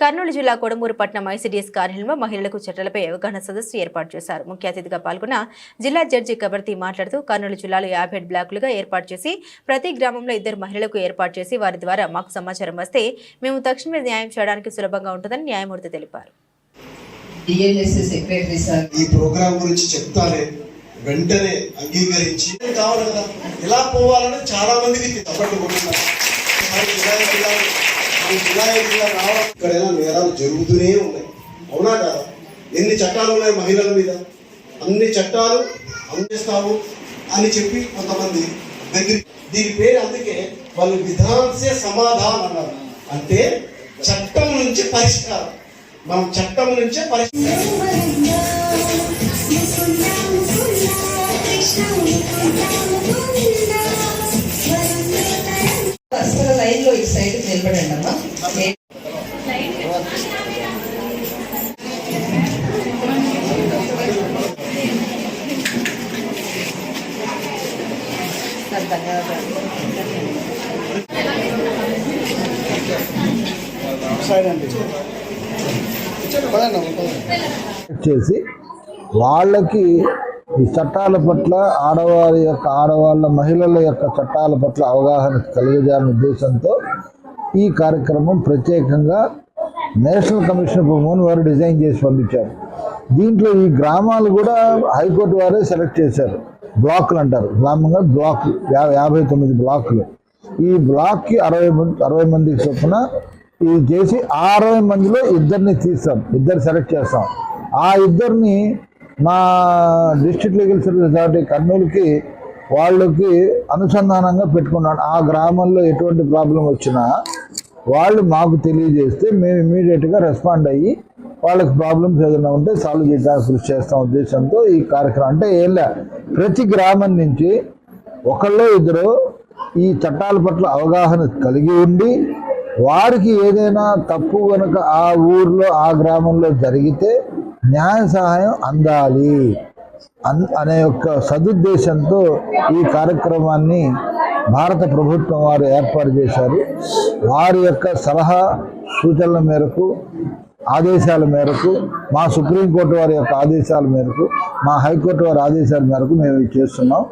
కర్నూలు జిల్లా కొడమూరు పట్టణం ఐసీడీఎస్ కార్యాలయంలో మహిళలకు చట్టాలపై అవగాహన సదస్సు ఏర్పాటు చేశారు. ముఖ్య అతిథిగా పాల్గొన్న జిల్లా జడ్జి కబర్తి మాట్లాడుతూ కర్నూలు జిల్లాలో 57 బ్లాకులుగా ఏర్పాటు చేసి ప్రతి గ్రామంలో 2 మహిళలకు ఏర్పాటు చేసి వారి ద్వారా మాకు సమాచారం వస్తే మేము తక్షణమే న్యాయం చేయడానికి సులభంగా ఉంటుందని న్యాయమూర్తి తెలిపారు. ఈ ప్రోగ్రామ్ గురించి చెప్తానే వెంటనే అంగీకరించి కావాలి కదా, ఇలా పోవాలని చాలా మందికి ఇక్కడైనా నేరాలు జరుగుతూనే ఉన్నాయి. అవునా కదా? ఎన్ని చట్టాలు ఉన్నాయి మహిళల మీద, అన్ని చట్టాలు అందిస్తాము అని చెప్పి కొంతమంది దగ్గర దీని పేరు అందుకే వాళ్ళు విధాన్సే సమాధానం అన్నారు. అంటే చట్టం నుంచి పరిష్కారం, మనం చట్టం నుంచే అసలు లైన్ లో ఈ సైడ్ నిలబడండి అమ్మా. చేసి వాళ్ళకి ఈ చట్టాల పట్ల ఆడవాళ్ళ మహిళల యొక్క చట్టాల పట్ల అవగాహన కలిగజేయాలనే ఉద్దేశంతో ఈ కార్యక్రమం ప్రత్యేకంగా నేషనల్ కమిషన్ ఫర్ ఉమెన్ వారు డిజైన్ చేసి పంపించారు. దీంట్లో ఈ గ్రామాలు కూడా హైకోర్టు వారే సెలెక్ట్ చేశారు. బ్లాకులు అంటారు, గ్రామంగా బ్లాక్ 59 బ్లాకులు. ఈ బ్లాక్కి 60 మందికి చొప్పున ఇది చేసి 60 మందిలో 2 తీస్తాం, 2 సెలెక్ట్ చేస్తాం. ఆ 2 మా డిస్ట్రిక్ట్ లీగల్ సర్వీస్ అథారిటీ కర్నూలుకి వాళ్ళకి అనుసంధానంగా పెట్టుకున్నాడు. ఆ గ్రామంలో ఎటువంటి ప్రాబ్లం వచ్చినా వాళ్ళు మాకు తెలియజేస్తే మేము ఇమీడియట్గా రెస్పాండ్ అయ్యి వాళ్ళకి ప్రాబ్లమ్స్ ఏదైనా ఉంటే సాల్వ్ చేయడానికి కృషి చేస్తాం ఉద్దేశంతో ఈ కార్యక్రమం. అంటే ఏం లే, ప్రతి గ్రామం నుంచి 1-2 ఈ చట్టాల పట్ల అవగాహన కలిగి ఉండి వారికి ఏదైనా తప్పు కనుక ఆ ఊర్లో ఆ గ్రామంలో జరిగితే న్యాయ సహాయం అందాలి అనే యొక్క సదుద్దేశంతో ఈ కార్యక్రమాన్ని భారత ప్రభుత్వం వారు ఏర్పాటు చేశారు. వారి యొక్క సలహా సూచనల మేరకు, ఆదేశాల మేరకు, మా సుప్రీంకోర్టు వారి యొక్క ఆదేశాల మేరకు, మా హైకోర్టు వారి ఆదేశాల మేరకు మేము ఇది చేస్తున్నాం.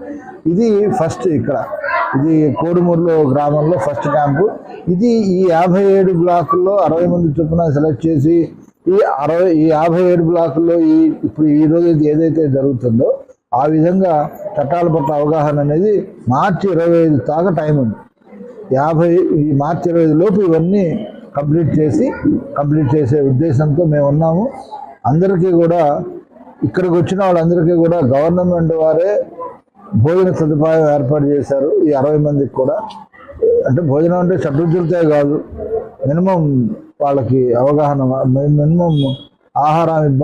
ఇది ఫస్ట్ ఇది కోడుమూరులో గ్రామంలో ఫస్ట్ క్యాంపు. ఇది ఈ 57 బ్లాకుల్లో 60 మంది చొప్పున సెలెక్ట్ చేసి ఈ 57 బ్లాకుల్లో ఇప్పుడు ఈరోజు ఏదైతే జరుగుతుందో ఆ విధంగా చట్టాల పట్ల అవగాహన అనేది మార్చి 25 దాకా టైం ఉంది. ఈ మార్చి 25 లోపు ఇవన్నీ కంప్లీట్ చేసే ఉద్దేశంతో మేము ఉన్నాము. అందరికీ కూడా ఇక్కడికి వచ్చిన వాళ్ళందరికీ కూడా గవర్నమెంట్ వారే భోజన సదుపాయం ఏర్పాటు చేశారు. ఈ 60 మందికి కూడా, అంటే భోజనం అంటే షడ్రుచులతో కాదు, మినిమం వాళ్ళకి అవగాహన, మినిమం ఆహారం